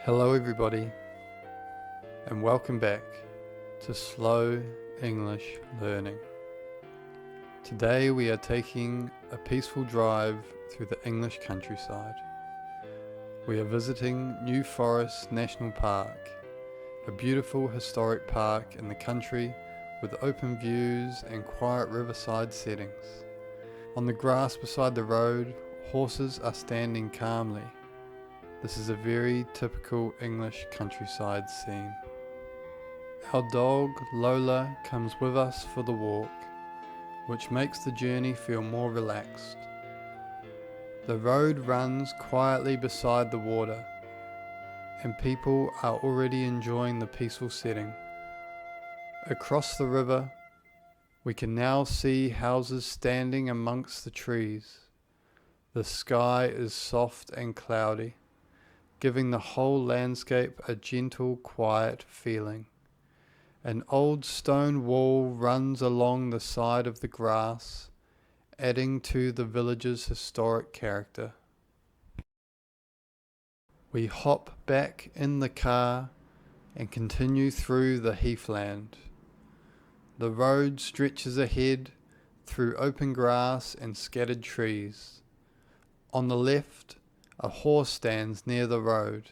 Hello everybody, and welcome back to Slow English Learning. Today we are taking a peaceful drive through the English countryside. We are visiting New Forest National Park, a beautiful historic park in the country with open views and quiet riverside settings. On the grass beside the road, horses are standing calmly. This is a very typical English countryside scene. Our dog Lola comes with us for the walk, which makes the journey feel more relaxed. The road runs quietly beside the water, and people are already enjoying the peaceful setting. Across the river, we can now see houses standing amongst the trees. The sky is soft and cloudy, giving the whole landscape a gentle, quiet feeling. An old stone wall runs along the side of the grass, adding to the village's historic character. We hop back in the car and continue through the heathland. The road stretches ahead through open grass and scattered trees. On the left, a horse stands near the road,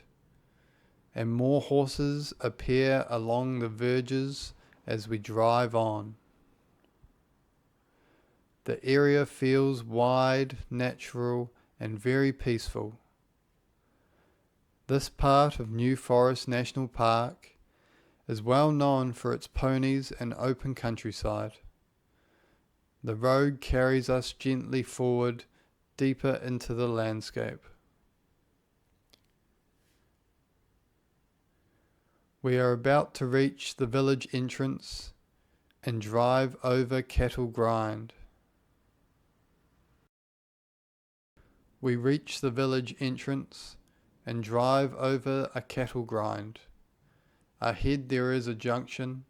and more horses appear along the verges as we drive on. The area feels wide, natural, and very peaceful. This part of New Forest National Park is well known for its ponies and open countryside. The road carries us gently forward, deeper into the landscape. We are about to reach the village entrance and drive over cattle grind. We reach the village entrance and drive over a cattle grind. Ahead there is a junction,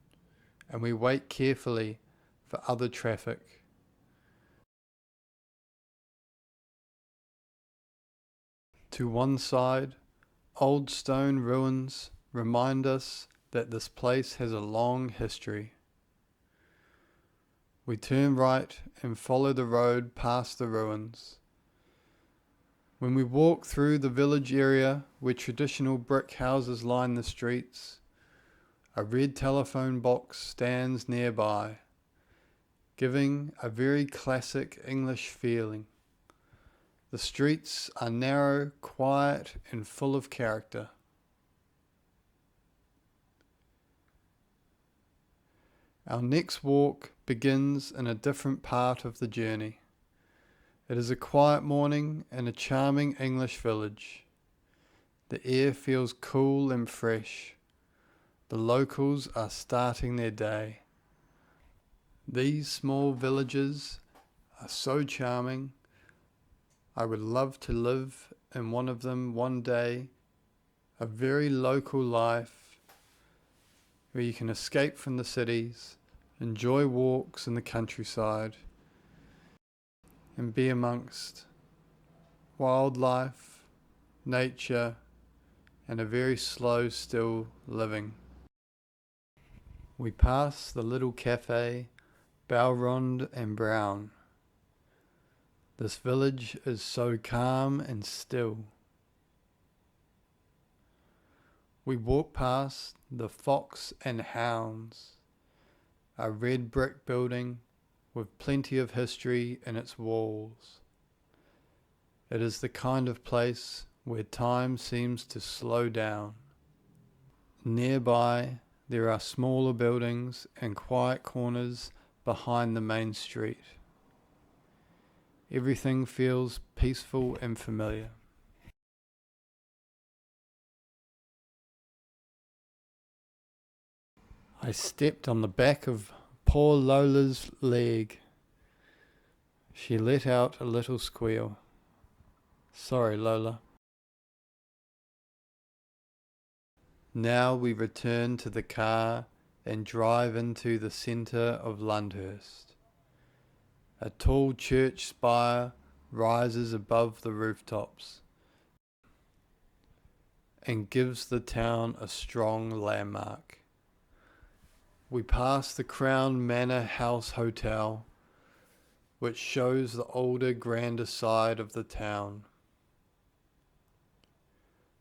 and we wait carefully for other traffic. To one side, old stone ruins remind us that this place has a long history. We turn right and follow the road past the ruins. When we walk through the village area where traditional brick houses line the streets, a red telephone box stands nearby, giving a very classic English feeling. The streets are narrow, quiet, and full of character. Our next walk begins in a different part of the journey. It is a quiet morning in a charming English village. The air feels cool and fresh. The locals are starting their day. These small villages are so charming. I would love to live in one of them one day. A very local life where you can escape from the cities, enjoy walks in the countryside, and be amongst wildlife, nature, and a very slow, still living. We pass the little cafe, Balrond and Brown. This village is so calm and still. We walk past the Fox and Hounds, a red brick building with plenty of history in its walls. It is the kind of place where time seems to slow down. Nearby, there are smaller buildings and quiet corners behind the main street. Everything feels peaceful and familiar. I stepped on the back of poor Lola's leg. She let out a little squeal. Sorry, Lola. Now we return to the car and drive into the centre of Lyndhurst. A tall church spire rises above the rooftops, and gives the town a strong landmark. We pass the Crown Manor House Hotel, which shows the older, grander side of the town.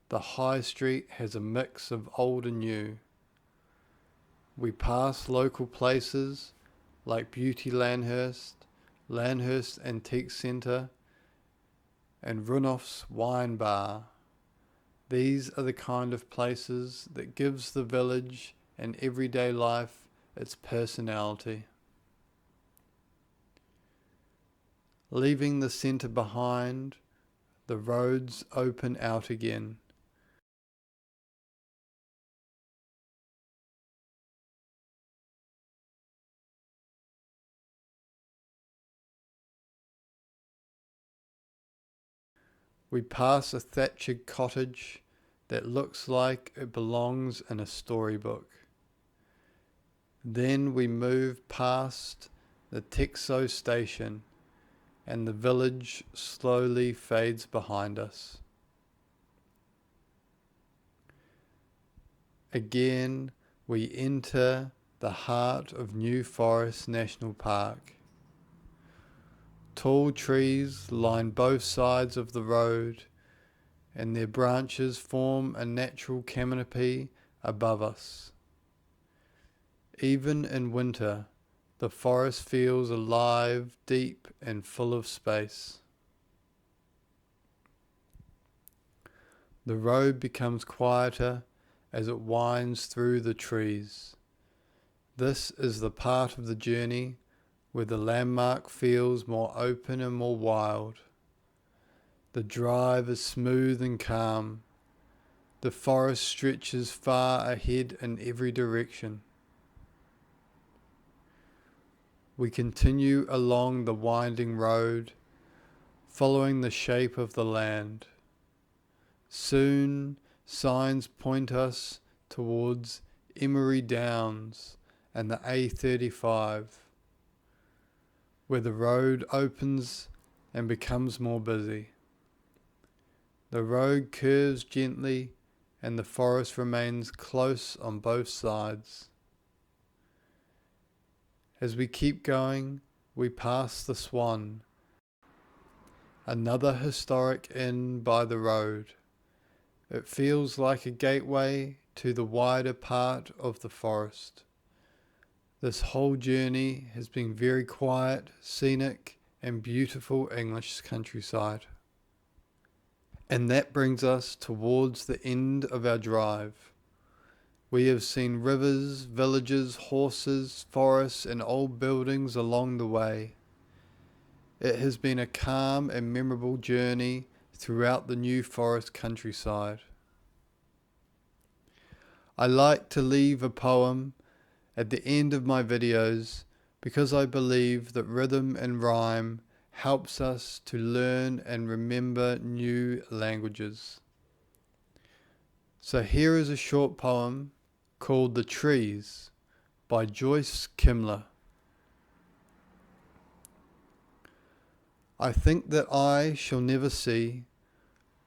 The High Street has a mix of old and new. We pass local places like Beauty Landhurst, Landhurst Antique Centre, and Runoff's Wine Bar. These are the kind of places that gives the village and everyday life its personality. Leaving the centre behind, the roads open out again. We pass a thatched cottage that looks like it belongs in a storybook. Then we move past the Texo station and the village slowly fades behind us. Again, we enter the heart of New Forest National Park. Tall trees line both sides of the road, and their branches form a natural canopy above us. Even in winter, the forest feels alive, deep, and full of space. The road becomes quieter as it winds through the trees. This is the part of the journey where the landmark feels more open and more wild. The drive is smooth and calm. The forest stretches far ahead in every direction. We continue along the winding road, following the shape of the land. Soon, signs point us towards Emery Downs and the A35, where the road opens and becomes more busy. The road curves gently and the forest remains close on both sides. As we keep going, we pass the Swan, another historic inn by the road. It feels like a gateway to the wider part of the forest. This whole journey has been very quiet, scenic, and beautiful English countryside. And that brings us towards the end of our drive. We have seen rivers, villages, horses, forests, and old buildings along the way. It has been a calm and memorable journey throughout the New Forest countryside. I like to leave a poem at the end of my videos because I believe that rhythm and rhyme helps us to learn and remember new languages. So here is a short poem called The Trees by Joyce Kimler. I think that I shall never see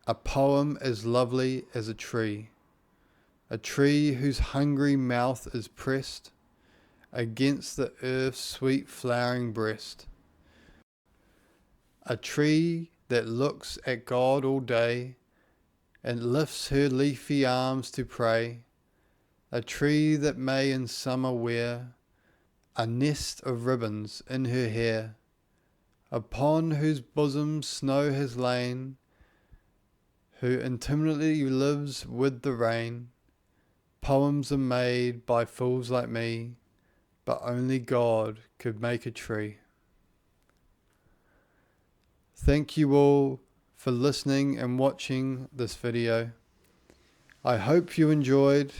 a poem as lovely as a tree whose hungry mouth is pressed against the earth's sweet flowering breast, a tree that looks at God all day and lifts her leafy arms to pray, a tree that may in summer wear a nest of ribbons in her hair, upon whose bosom snow has lain, who intimately lives with the rain. Poems are made by fools like me, but only God could make a tree. Thank you all for listening and watching this video. I hope you enjoyed.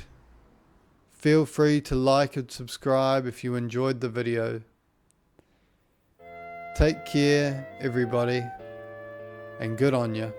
Feel free to like and subscribe if you enjoyed the video. Take care, everybody, and good on you.